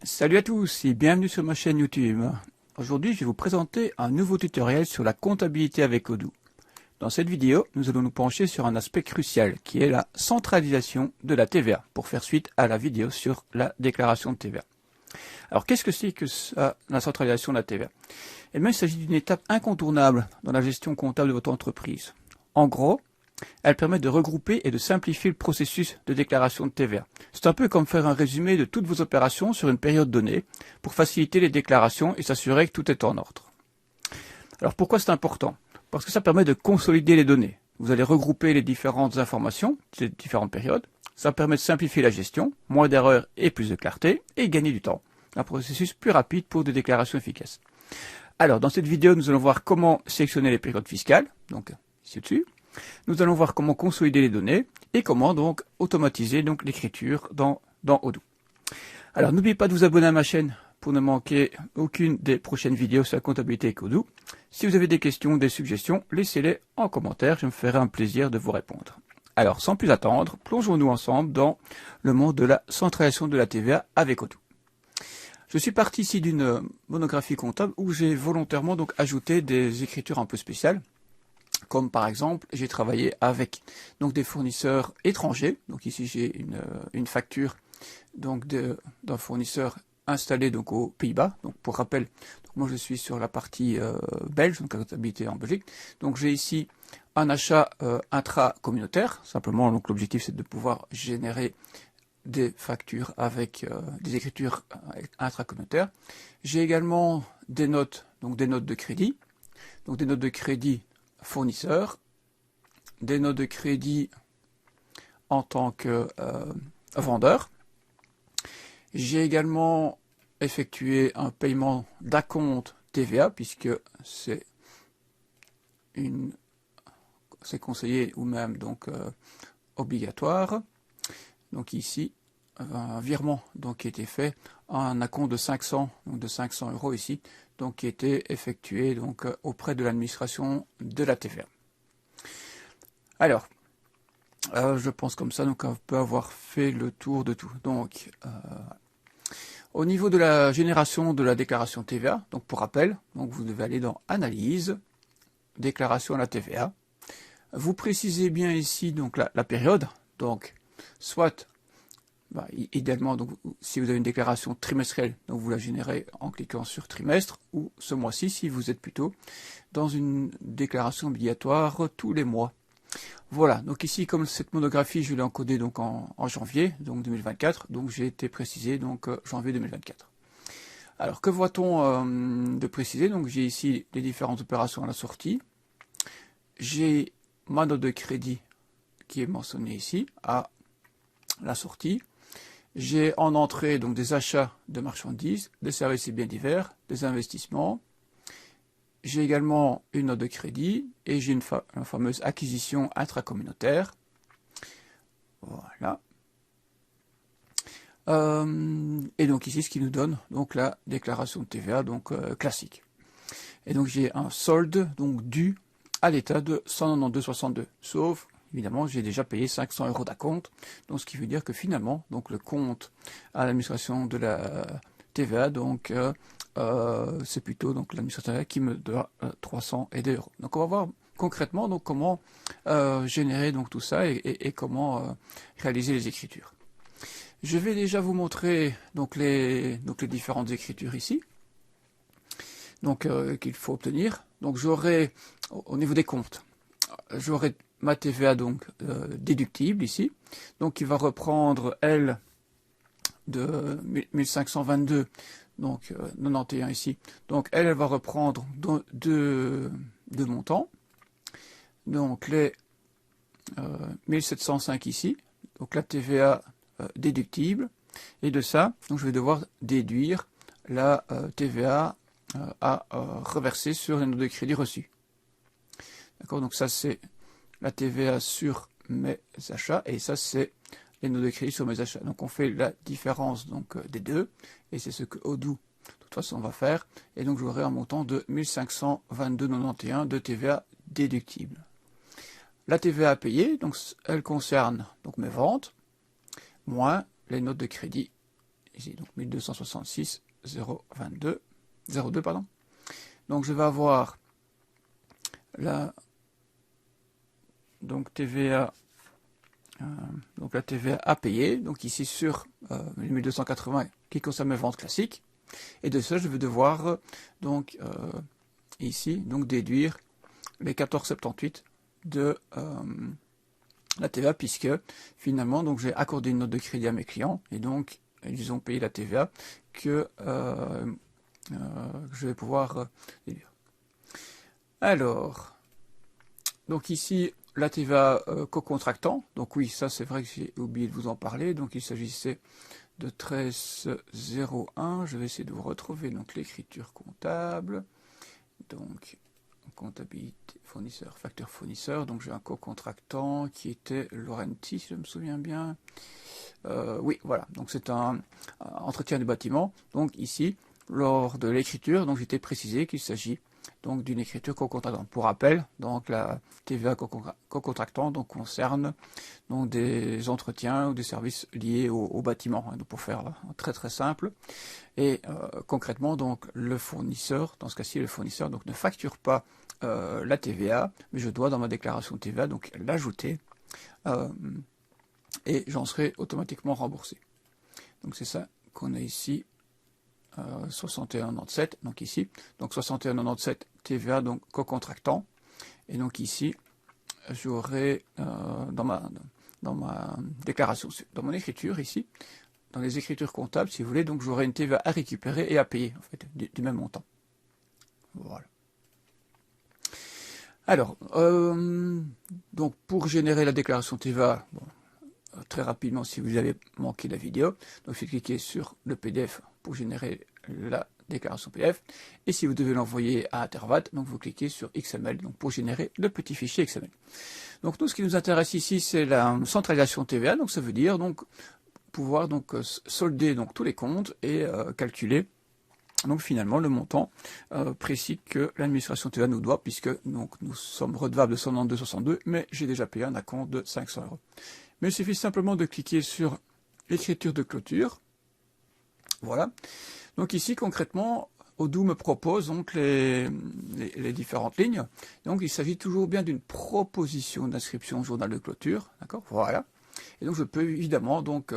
Salut à tous et bienvenue sur ma chaîne YouTube. Aujourd'hui, je vais vous présenter un nouveau tutoriel sur la comptabilité avec Odoo. Dans cette vidéo, nous allons nous pencher sur un aspect crucial qui est la centralisation de la TVA pour faire suite à la vidéo sur la déclaration de TVA. Alors, qu'est-ce que c'est que ça, la centralisation de la TVA? Eh bien, il s'agit d'une étape incontournable dans la gestion comptable de votre entreprise. En gros, elle permet de regrouper et de simplifier le processus de déclaration de TVA. C'est un peu comme faire un résumé de toutes vos opérations sur une période donnée pour faciliter les déclarations et s'assurer que tout est en ordre. Alors pourquoi c'est important? Parce que ça permet de consolider les données. Vous allez regrouper les différentes informations des différentes périodes. Ça permet de simplifier la gestion, moins d'erreurs et plus de clarté, et gagner du temps. Un processus plus rapide pour des déclarations efficaces. Alors dans cette vidéo, nous allons voir comment sélectionner les périodes fiscales, donc ici dessus. Nous allons voir comment consolider les données et comment donc automatiser donc l'écriture dans Odoo. Alors n'oubliez pas de vous abonner à ma chaîne pour ne manquer aucune des prochaines vidéos sur la comptabilité avec Odoo. Si vous avez des questions ou des suggestions, laissez-les en commentaire, je me ferai un plaisir de vous répondre. Alors sans plus attendre, plongeons-nous ensemble dans le monde de la centralisation de la TVA avec Odoo. Je suis parti ici d'une monographie comptable où j'ai volontairement donc ajouté des écritures un peu spéciales. Comme par exemple, j'ai travaillé avec donc des fournisseurs étrangers. Donc ici j'ai une facture donc d'un fournisseur installé donc aux Pays-Bas. Donc pour rappel, donc moi je suis sur la partie belge, donc la comptabilité en Belgique. Donc j'ai ici un achat intra-communautaire. Simplement, donc l'objectif c'est de pouvoir générer des factures avec des écritures intra-communautaires. J'ai également des notes, donc des notes de crédit. Donc des notes de crédit fournisseurs, des notes de crédit en tant que vendeur. J'ai également effectué un paiement d'acompte TVA puisque c'est conseillé ou même donc obligatoire. Donc ici un virement donc qui a été fait, un acompte de 500 € ici, donc qui a été effectué donc auprès de l'administration de la TVA. Alors, je pense comme ça, donc on peut avoir fait le tour de tout. Donc, au niveau de la génération de la déclaration TVA, donc pour rappel, donc vous devez aller dans Analyse, Déclaration à la TVA. Vous précisez bien ici donc la période, donc soit idéalement, donc, si vous avez une déclaration trimestrielle, donc vous la générez en cliquant sur trimestre, ou ce mois-ci, si vous êtes plutôt dans une déclaration obligatoire tous les mois. Voilà, donc ici, comme cette monographie, je l'ai encodée donc en janvier, donc 2024, donc j'ai été précisé donc janvier 2024. Alors, que voit-on de préciser? Donc j'ai ici les différentes opérations à la sortie. J'ai ma note de crédit qui est mentionnée ici, à la sortie. J'ai en entrée donc des achats de marchandises, des services et biens divers, des investissements. J'ai également une note de crédit et j'ai une fameuse acquisition intracommunautaire. Voilà. Et donc ici, ce qui nous donne donc la déclaration de TVA donc classique. Et donc j'ai un solde donc dû à l'État de 192,62, sauf évidemment, j'ai déjà payé 500 € d'acompte, donc ce qui veut dire que finalement, donc le compte à l'administration de la TVA, donc c'est plutôt donc l'administration qui me doit 302 €. Donc on va voir concrètement donc comment générer donc tout ça et comment réaliser les écritures. Je vais déjà vous montrer donc les différentes écritures ici, donc qu'il faut obtenir. Donc j'aurai au niveau des comptes, j'aurai ma TVA donc déductible ici, donc qui va reprendre elle de 1522 donc 91 ici, donc elle va reprendre deux montants, donc les 1705 ici, donc la TVA déductible, et de ça donc je vais devoir déduire la TVA à reverser sur les notes de crédit reçues. D'accord, donc ça c'est la TVA sur mes achats, et ça c'est les notes de crédit sur mes achats. Donc on fait la différence donc des deux, et c'est ce que Odoo de toute façon va faire, et donc j'aurai un montant de 1522,91 de TVA déductible. La TVA à payer, donc elle concerne donc mes ventes, moins les notes de crédit ici, donc 1266,02, pardon. Donc je vais avoir la donc TVA, donc la TVA à payer, donc ici sur les 1280 qui concerne mes ventes classiques, et de ça je vais devoir donc ici donc déduire les 14,78 de la TVA, puisque finalement donc j'ai accordé une note de crédit à mes clients et donc ils ont payé la TVA que je vais pouvoir déduire. Alors, donc ici la TVA co-contractant, donc oui, ça c'est vrai que j'ai oublié de vous en parler, donc il s'agissait de 13,01, je vais essayer de vous retrouver donc l'écriture comptable, donc comptabilité fournisseur, facteur fournisseur, donc j'ai un co-contractant qui était Laurenti, si je me souviens bien. Oui, voilà, donc c'est un entretien du bâtiment, donc ici, lors de l'écriture, donc j'étais précisé qu'il s'agit donc d'une écriture co-contractante. Pour rappel, donc la TVA co-contractant donc concerne donc des entretiens ou des services liés au bâtiment, hein, donc pour faire très très simple. Et concrètement, donc le fournisseur, dans ce cas-ci, le fournisseur donc ne facture pas la TVA, mais je dois dans ma déclaration TVA donc l'ajouter et j'en serai automatiquement remboursé. Donc c'est ça qu'on a ici. 61,97, donc ici, donc 61,97 TVA, donc co-contractant, et donc ici, j'aurai dans ma déclaration, dans mon écriture ici, dans les écritures comptables, si vous voulez, donc j'aurai une TVA à récupérer et à payer, en fait, du même montant. Voilà. Alors, donc pour générer la déclaration TVA, bon, très rapidement, si vous avez manqué la vidéo, donc je vais cliquer sur le PDF pour générer la déclaration PDF, et si vous devez l'envoyer à Intervat, donc vous cliquez sur XML donc pour générer le petit fichier XML. Donc nous, ce qui nous intéresse ici, c'est la centralisation TVA, donc ça veut dire donc pouvoir donc solder donc tous les comptes et calculer donc finalement le montant précis que l'administration TVA nous doit, puisque donc nous sommes redevables de 192,62, mais j'ai déjà payé un acompte de 500 €. Mais il suffit simplement de cliquer sur l'écriture de clôture. Voilà. Donc ici, concrètement, Odoo me propose donc les différentes lignes. Donc il s'agit toujours bien d'une proposition d'inscription au journal de clôture. D'accord. Voilà. Et donc je peux évidemment donc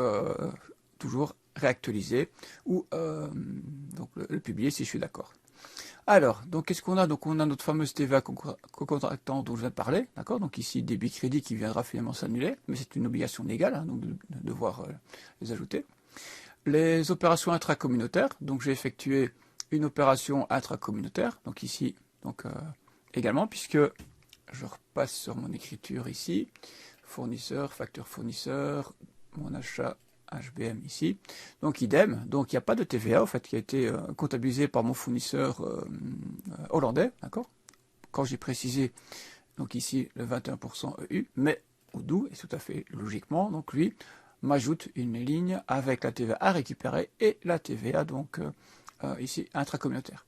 toujours réactualiser ou donc le publier si je suis d'accord. Alors, donc qu'est-ce qu'on a? Donc on a notre fameuse TVA co-contractant dont je viens de parler, d'accord? Donc ici débit crédit qui viendra finalement s'annuler, mais c'est une obligation légale, hein, donc de devoir les ajouter. Les opérations intracommunautaires, donc j'ai effectué une opération intracommunautaire, donc ici, donc également, puisque je repasse sur mon écriture ici, fournisseur, facteur fournisseur, mon achat HBM ici, donc idem, donc il n'y a pas de TVA, en fait, qui a été comptabilisé par mon fournisseur hollandais, d'accord? Quand j'ai précisé, donc ici, le 21% EU, mais Odoo, et tout à fait logiquement, donc lui, m'ajoute une ligne avec la TVA à récupérer et la TVA, donc ici, intracommunautaire.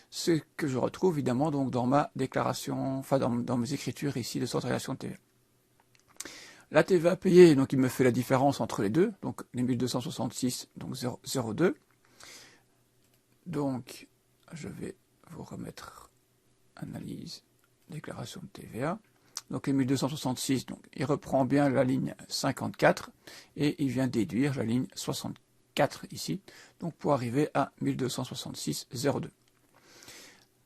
Ce que je retrouve évidemment donc dans ma déclaration, enfin dans mes écritures ici de centralisation de TVA. La TVA payée, donc il me fait la différence entre les deux, donc les 1266, donc 0,02. Donc je vais vous remettre analyse, déclaration de TVA. Donc les 1266, donc il reprend bien la ligne 54 et il vient déduire la ligne 64 ici, donc pour arriver à 1266,02.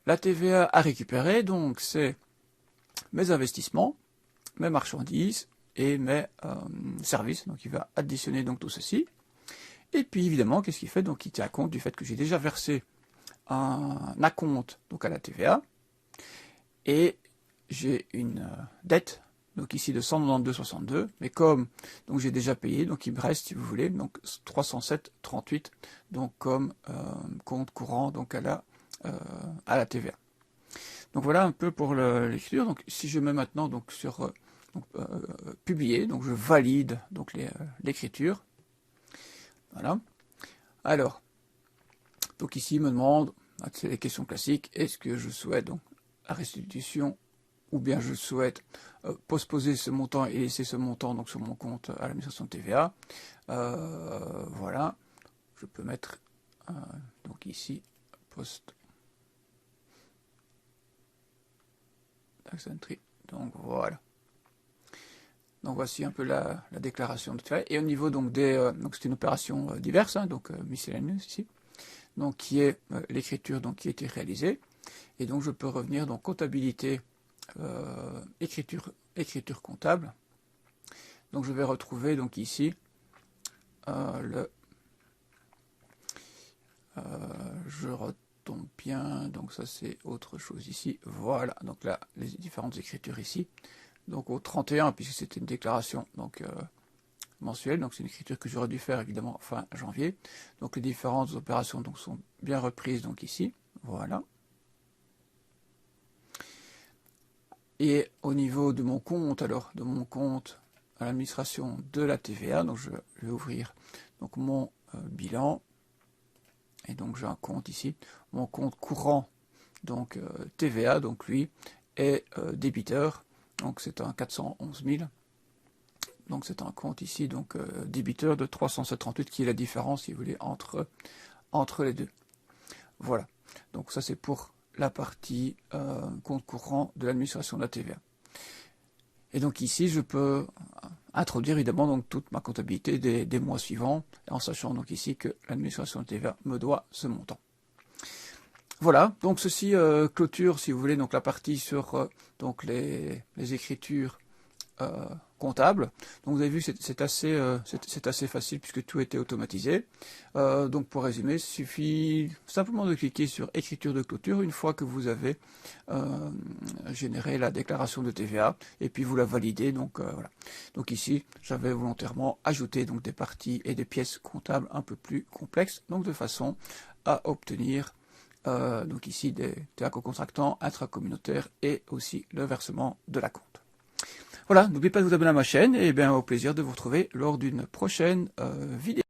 La TVA à récupérer, donc c'est mes investissements, mes marchandises et mes services. Donc il va additionner donc tout ceci. Et puis évidemment, qu'est-ce qu'il fait? Donc il tient compte du fait que j'ai déjà versé un acompte donc à la TVA et j'ai une dette, donc ici de 192,62, mais comme donc j'ai déjà payé, donc il me reste, si vous voulez, donc 307,38 donc comme compte courant donc à la TVA. Donc voilà un peu pour l'écriture. Donc si je mets maintenant donc sur publier, donc je valide donc l'écriture. Voilà. Alors, donc ici il me demande, c'est les questions classiques, est-ce que je souhaite donc la restitution ou bien je souhaite postposer ce montant et laisser ce montant donc sur mon compte à l'administration de TVA. Voilà. je peux mettre donc ici post tax entry. Donc voilà. Donc voici un peu la déclaration de fait. Et au niveau donc des donc c'est une opération diverse, hein, donc miscellaneous ici, donc qui est l'écriture donc qui a été réalisée. Et donc je peux revenir dans comptabilité, écriture comptable. Donc je vais retrouver donc ici je retombe bien, donc ça c'est autre chose ici. Voilà, donc là les différentes écritures ici. Donc au 31, puisque c'était une déclaration donc mensuelle, donc c'est une écriture que j'aurais dû faire évidemment fin janvier. Donc les différentes opérations donc sont bien reprises donc ici. Voilà. Et au niveau de mon compte, alors de mon compte à l'administration de la TVA, donc je vais ouvrir donc mon bilan. Et donc j'ai un compte ici, mon compte courant, donc TVA, donc lui est débiteur, donc c'est un 411 000. Donc c'est un compte ici, donc débiteur de 378, qui est la différence, si vous voulez, entre les deux. Voilà, donc ça c'est pour la partie compte courant de l'administration de la TVA. Et donc ici, je peux introduire évidemment donc toute ma comptabilité des mois suivants, en sachant donc ici que l'administration de TVA me doit ce montant. Voilà, donc ceci clôture, si vous voulez, donc la partie sur donc les écritures comptables. Donc vous avez vu, c'est assez facile puisque tout était automatisé. Donc pour résumer, il suffit simplement de cliquer sur écriture de clôture une fois que vous avez généré la déclaration de TVA et puis vous la validez. Donc voilà. Donc ici, j'avais volontairement ajouté donc des parties et des pièces comptables un peu plus complexes, donc de façon à obtenir donc ici des TEA co-contractants, intracommunautaires et aussi le versement de la compte. Voilà, n'oubliez pas de vous abonner à ma chaîne et bien au plaisir de vous retrouver lors d'une prochaine vidéo.